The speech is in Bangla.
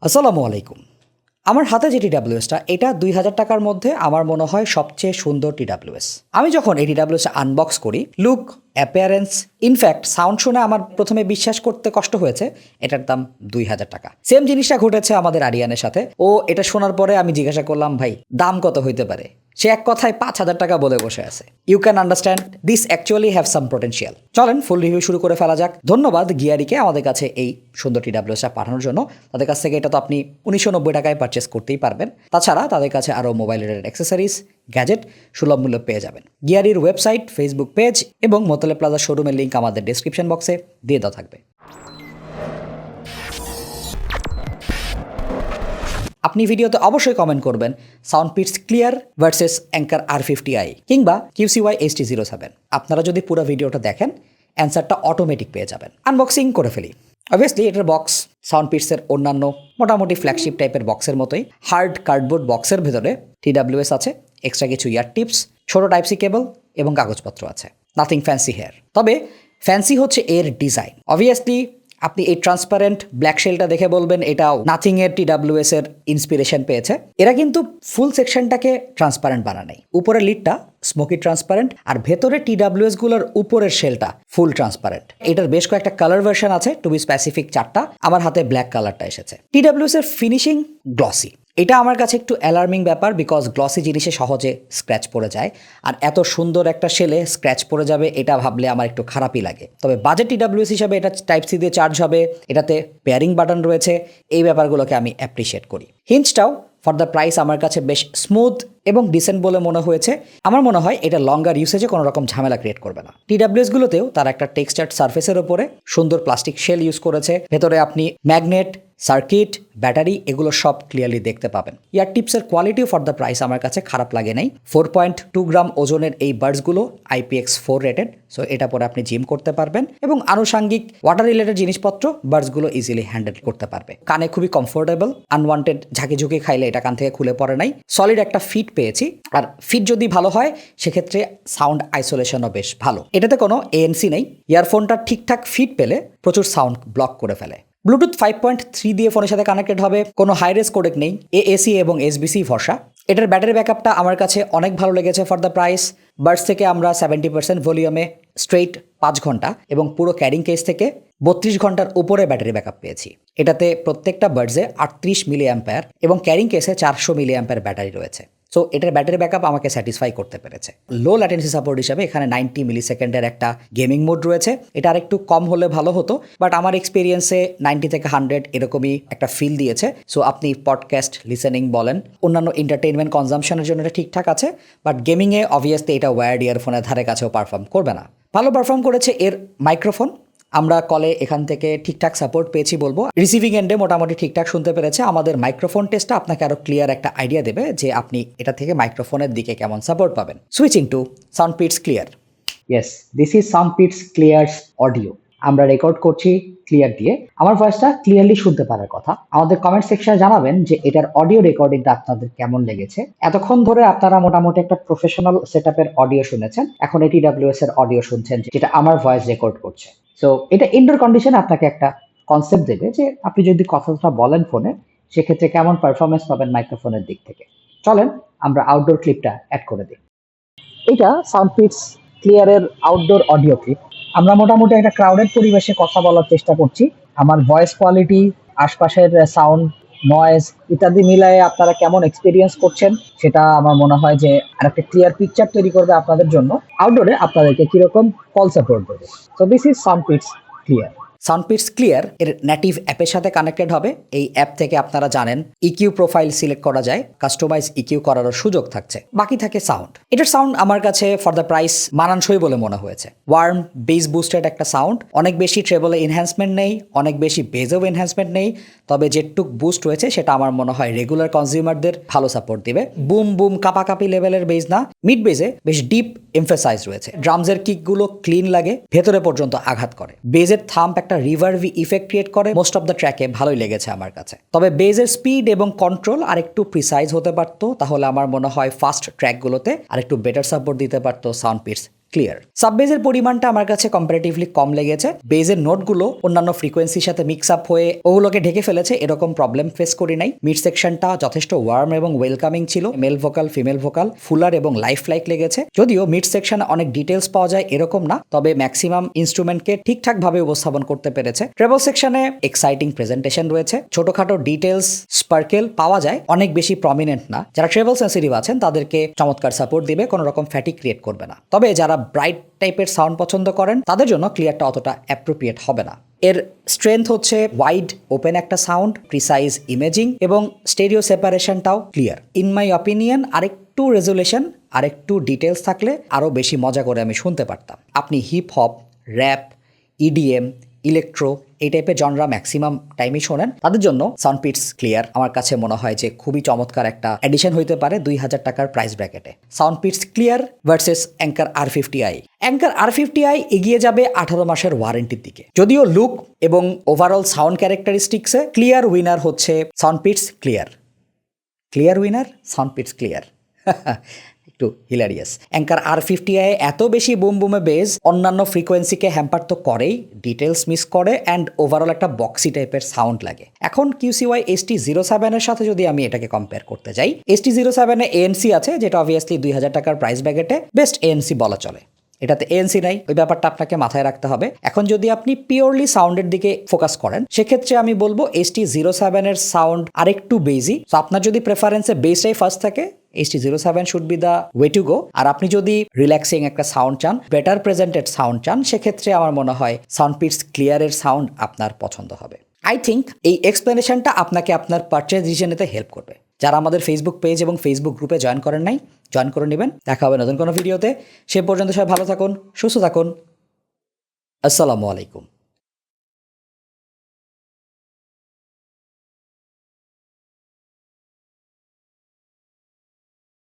আসসালামু আলাইকুম। আমার হাতে যে টিডাব্লিউএসটা এটা ২,০০০ টাকার মধ্যে আমার মনে হয় সবচেয়ে সুন্দর টিডাব্লিউএস। আমি যখন এই টিডাব্লিউএসটা আনবক্স করি, লুক, অ্যাপিয়ারেন্স, ইনফ্যাক্ট সাউন্ড শুনে আমার প্রথমে বিশ্বাস করতে কষ্ট হয়েছে এটার দাম ২,০০০ টাকা। সেম জিনিসটা ঘটেছে আমাদের আরিয়ানের সাথে। ও এটা শোনার পরে আমি জিজ্ঞাসা করলাম, ভাই দাম কত হইতে পারে? সে এক কথায় ৫,০০০ টাকা বলে বসে আছে। You can understand this actually have some potential. চলেন ফুল রিভিউ শুরু করে ফেলা যাক। ধন্যবাদ গিয়ারিকে আমাদের কাছে এই সুন্দর টিডাব্লিউএসটা পাঠানোর জন্য। তাদের কাছ থেকে এটা তো আপনি ১৯৯০ টাকায় পারচেস করতেই পারবেন। তাছাড়া তাদের কাছে আরও মোবাইল রিলেটেড অ্যাক্সেসরিজ, গ্যাজেট সুলভ মূল্য পেয়ে যাবেন। গিয়ারির ওয়েবসাইট, ফেসবুক পেজ এবং মোতালেব প্লাজা শোরুমের লিঙ্ক আমাদের ডেসক্রিপশন বক্সে দিয়ে দেওয়া থাকবে। আপনি ভিডিওতে অবশ্যই কমেন্ট করবেন সাউন্ডপিটস ক্লিয়ার ভার্সেস অ্যাঙ্কার R50i কিংবা QCY HT07। আপনারা যদি পুরো ভিডিওটা দেখেন অ্যান্সারটা অটোমেটিক পেয়ে যাবেন। আনবক্সিং করে ফেলি। অবভিয়াসলি এটার বক্স সাউন্ডপিটসের অন্যান্য মোটামুটি ফ্ল্যাগশিপ টাইপের বক্সের মতোই হার্ড কার্ডবোর্ড বক্সের ভেতরে TWS আছে, এক্সট্রা কিছু ইয়ার টিপস, ছোট টাইপ সি কেবল এবং কাগজপত্র আছে। Nothing fancy here. তবে ফ্যান্সি হচ্ছে এর ডিজাইন। অবভিয়াসলি আপনি এই ট্রান্সপারেন্ট ব্ল্যাক শেলটা দেখে বলবেন এটাও নাথিং এর TWS এর ইন্সপিরেশন পেয়েছে। এরা কিন্তু ফুল সেকশনটাকে ট্রান্সপারেন্ট বানায়। উপরের লিডটা স্মোকি ট্রান্সপারেন্ট আর ভেতরে TWS গুলোর উপরের শেলটা ফুল ট্রান্সপারেন্ট। এটার বেশ কয়েকটা কালার ভার্সন আছে, টু বি স্পেসিফিক 4টা। আমার হাতে ব্ল্যাক কালারটা এসেছে। TWS এর ফিনিশিং গ্লসি। এটা আমার কাছে একটু অ্যালার্মিং ব্যাপার, বিকজ গ্লসি জিনিসে সহজে স্ক্র্যাচ পড়ে যায়, আর এত সুন্দর একটা শেলে স্ক্র্যাচ পড়ে যাবে এটা ভাবলে আমার একটু খারাপই লাগে। তবে বাজেট TWS হিসাবে এটা টাইপ সি দিয়ে চার্জ হবে, এটাতে পেয়ারিং বাটন রয়েছে, এই ব্যাপারগুলোকে আমি অ্যাপ্রিসিয়েট করি। হিঞ্চটাও ফর দ্য প্রাইস আমার কাছে বেশ স্মুথ এবং ডিসেন্ট বলে মনে হয়েছে। আমার মনে হয় এটা লঙ্গার ইউসেজে কোনো রকম ঝামেলা ক্রিয়েট করবে না। TWS গুলোতেও তার একটা টেক্সচার্ড সার্ফেসের ওপরে সুন্দর প্লাস্টিক শেল ইউজ করেছে। ভেতরে আপনি ম্যাগনেট, সার্কিট, ব্যাটারি এগুলো সব ক্লিয়ারলি দেখতে পাবেন। ইয়ার টিপসের কোয়ালিটি ফর দ্য প্রাইস আমার কাছে খারাপ লাগে নাই। 4.2 গ্রাম ওজনের এই বাডসগুলো IPX4 রেটেড, সো এটা পরে আপনি জিম করতে পারবেন এবং আনুষাঙ্গিক ওয়াটার রিলেটেড জিনিসপত্র বাডসগুলো ইজিলি হ্যান্ডেল করতে পারবে। কানে খুবই কমফোর্টেবল, আনওয়ান্টেড ঝাঁকি ঝুঁকি খাইলে এটা কান থেকে খুলে পড়ে নাই। সলিড একটা ফিট পেয়েছি, আর ফিট যদি ভালো হয় সেক্ষেত্রে সাউন্ড আইসোলেশনও বেশ ভালো। এটাতে কোনো ANC নেই। ইয়ারফোনটা ঠিকঠাক ফিট পেলে প্রচুর সাউন্ড ব্লক করে ফেলে। ব্লুটুথ 5.3 দিয়ে ফোনের সাথে কানেক্টেড হবে, কোনো হাইরেস কোডেক নেই, AAC এবং SBC ভরসা। এটার ব্যাটারি ব্যাকআপটা আমার কাছে অনেক ভালো লেগেছে ফর দ্য প্রাইস। বাডস থেকে আমরা 70% ভলিউমে স্ট্রেইট 5 ঘন্টা এবং পুরো ক্যারিং কেস থেকে 32 ঘন্টার উপরে ব্যাটারি ব্যাকআপ পেয়েছি। এটাতে প্রত্যেকটা বাডসে 38 মিলি অ্যাম্পায়ার এবং ক্যারিং কেসে 400 মিলি অ্যাম্পায়ার ব্যাটারি রয়েছে। সো এটার ব্যাটারি ব্যাকআপ আমাকে স্যাটিসফাই করতে পেরেছে। লো ল্যাটেন্সি সাপোর্ট হিসাবে এখানে 90 মিলি সেকেন্ডের একটা গেমিং মোড রয়েছে। এটা আরেকটু কম হলে ভালো হতো, বাট আমার এক্সপিরিয়েন্সে 90 থেকে 100 এরকমই একটা ফিল দিয়েছে। সো আপনি পডকাস্ট লিসেনিং বলেন, অন্যান্য এন্টারটেইনমেন্ট কনজামশনের জন্য এটা ঠিকঠাক আছে, বাট গেমিংয়ে অবভিয়াসলি এটা ওয়্যার্ড ইয়ারফোনের ধারে কাছেও পারফর্ম করবে না। ভালো পারফর্ম করেছে এর মাইক্রোফোন। আমরা কলে এখান থেকে ঠিকঠাক সাপোর্ট পেয়েছি বলবো। রিসিভিং এন্ডে মোটামুটি ঠিকঠাক শুনতে পেরেছে। আমাদের মাইক্রোফোন টেস্টটা আপনাকে আরো ক্লিয়ার একটা আইডিয়া দেবে যে আপনি এটা থেকে মাইক্রোফোনের দিকে কেমন সাপোর্ট পাবেন। Switching to Soundpeats Clear. Yes, this is Soundpeats Clear's audio. আমরা রেকর্ড করছি ক্লিয়ার দিয়ে। আমার ভয়েসটা ক্লিয়ারলি শুনতে পারার কথা। আমাদের কমেন্ট সেকশনে জানাবেন যে এটার অডিও রেকর্ডিংটা আপনাদের কেমন লেগেছে। এতক্ষণ ধরে আপনারা মোটামুটি একটা প্রফেশনাল সেটআপের অডিও শুনেছেন, এখন এই TWS এর অডিও শুনছেন যেটা আমার ভয়েস রেকর্ড করছে। সো এটা ইনডোর কন্ডিশনে আপনাকে একটা কনসেপ্ট দেবে যে আপনি যদি কথাটা বলেন ফোনে সেক্ষেত্রে কেমন পারফরমেন্স পাবেন মাইক্রোফোনের দিক থেকে। চলেন আমরা আউটডোর ক্লিপটা অ্যাড করে দিই। এটা সাউন্ডপিটস ক্লিয়ারের আউটডোর অডিও ক্লিপ। আমরা মোটামুটি একটা ক্রাউডেড পরিবেশে কথা বলার চেষ্টা করছি। আমার ভয়েস কোয়ালিটি, আশপাশের সাউন্ড, নয়েজ ইত্যাদি মিলায়ে আপনারা কেমন এক্সপিরিয়েন্স করছেন সেটা আমার মনে হয় যে আরেকটা ক্লিয়ার পিকচার তৈরি করবে আপনাদের জন্য। আউটডোরে আপনাদেরকে কিরকম কল সাপোর্ট দেবে। So this is Soundpeats Clear. Soundpeats Clear এর নেটিভ অ্যাপের সাথে কানেক্টেড হবে। এই অ্যাপ থেকে আপনারা জানেন EQ প্রোফাইল সিলেক্ট করা যায়, কাস্টমাইজ EQ করারও সুযোগ থাকছে, বাকি থাকে সাউন্ড। এটার সাউন্ড আমার কাছে ফর দ্য প্রাইস মানানসই বলে মনে হয়েছে। ওয়ার্ম বেস বুস্টেড একটা সাউন্ড, অনেক বেশি ট্রেবলে এনহ্যান্সমেন্ট নেই, অনেক বেশি বেজেও এনহ্যান্সমেন্ট নেই, তবে যেটুক বুস্ট রয়েছে সেটা আমার মনে হয় রেগুলার কনজিউমারদের ভালো সাপোর্ট দিবে। বুম বুম কাপাকাপি লেভেলের বেজ না, মিড বেজে বেশ ডিপ এমফাসাইজ রয়েছে। ড্রামসের কিকগুলো ক্লিন লাগে, ভেতরে পর্যন্ত আঘাত করে। বেজের থাম্প একটা রিভার্ভি ইফেক্ট ক্রিয়েট করে। মোস্ট অফ দ্য ট্র্যাকে ভালোই লেগেছে আমার কাছে। তবে বেজের স্পিড এবং কন্ট্রোল আরেকটু প্রিসাইজ হতে পারতো, তাহলে আমার মনে হয় ফাস্ট ট্র্যাকগুলোতে আরেকটু বেটার সাপোর্ট দিতে পারতো সাউন্ডপিটস ক্লিয়ার। সাব বেজের পরিমাণটা আমার কাছে কম্পারেটিভলি কম লেগেছে। বেজের নোটগুলো অন্যান্য ফ্রিকোয়েন্সির সাথে মিক্স আপ হয়ে ওগুলোকে ঢেকে ফেলেছে, এরকম প্রবলেম ফেস করি নাই। মিড সেকশনটা যথেষ্ট ওয়ার্ম এবং ওয়েলকামিং ছিল। Male vocal, female vocal, fuller এবং লাইফ লাইক লেগেছে। যদিও মিড সেকশনে অনেক ডিটেলস পাওয়া যায় এরকম না, তবে ম্যাক্সিমাম ইনস্ট্রুমেন্টকে ঠিকঠাকভাবে উপস্থাপন করতে পেরেছে। ট্রেবল সেকশনে এক্সাইটিং প্রেজেন্টেশন রয়েছে, ছোটখাটো ডিটেলস স্পার্কেল পাওয়া যায়, অনেক বেশি প্রমিনেন্ট না। যারা ট্রেবল সেন্সিটিভ আছেন তাদেরকে চমৎকার সাপোর্ট দিবে, কোনো রকম ফ্যাটিক ক্রিয়েট করবে না। তবে যারা ব্রাইট টাইপের সাউন্ড পছন্দ করেন তাদের জন্য ক্লিয়ারটা অতটা অ্যাপ্রোপ্রিয়েট হবে না। এর স্ট্রেংথ হচ্ছে ওয়াইড ওপেন একটা সাউন্ড, প্রিসাইজ ইমেজিং এবং স্টেরিও সেপারেশনটাও ক্লিয়ার। ইন মাই অপিনিয়ন আরেকটু রেজুলেশন, আরেকটু ডিটেলস থাকলে আরও বেশি মজা করে আমি শুনতে পারতাম। আপনি hip hop, rap, EDM, electro এই টাইপের জনরা ম্যাক্সিমাম টাইমই শোনেন, তাদের জন্য সাউন্ডপিটস ক্লিয়ার আমার কাছে মনে হয় যে খুবই চমৎকার একটা এডিশন হইতে পারে 2000 টাকার প্রাইস ব্র্যাকেটে। Soundpeats Clear versus Anker R50i। Anker R50i এগিয়ে যাবে 18 মাসের ওয়ারেন্টির দিকে। যদিও লুক এবং ওভারঅল সাউন্ড ক্যারেক্টারিস্টিক্সে ক্লিয়ার উইনার হচ্ছে Soundpeats Clear. Clear winner Soundpeats Clear. একটু হিলারিয়াস। অ্যাঙ্কার R50i এত বেশি বুম বুমে বেজ অন্যান্য ফ্রিকোয়েন্সিকে হ্যাম্পার তো করেই, ডিটেলস মিস করে অ্যান্ড ওভারঅল একটা বক্সি টাইপের সাউন্ড লাগে। এখন QCY ST07 এর সাথে যদি আমি এটাকে কম্পেয়ার করতে যাই, ST07 এ ANC আছে, যেটা অবভিয়াসলি 2000 টাকার প্রাইস ব্র্যাকেটে বেস্ট ANC বলা চলে। এটাতে ANC নাই, ওই ব্যাপারটা আপনাকে মাথায় রাখতে হবে। এখন যদি আপনি পিওরলি সাউন্ডের দিকে ফোকাস করেন সেক্ষেত্রে আমি বলবো ST07 এর সাউন্ড আরেকটু বেজি। তো আপনার যদি প্রেফারেন্সে বেসটাই ফার্স্ট থাকে, ST07 should be the way to go. আর আপনি যদি রিল্যাক্সিং একটা সাউন্ড চান, বেটার প্রেজেন্টেড সাউন্ড চান, সেক্ষেত্রে আমার মনে হয় সাউন্ডপিটস ক্লিয়ারের সাউন্ড আপনার পছন্দ হবে। আই থিঙ্ক এই এক্সপ্লেনেশনটা আপনাকে আপনার পারচেজ ডিসিশন নিতে হেল্প করবে। যারা আমাদের ফেসবুক পেজ এবং ফেসবুক গ্রুপে জয়েন করেন নাই, জয়েন করে নেবেন। দেখা হবে নতুন কোনো ভিডিওতে। সে পর্যন্ত সবাই ভালো থাকুন, সুস্থ থাকুন। আসসালামু আলাইকুম।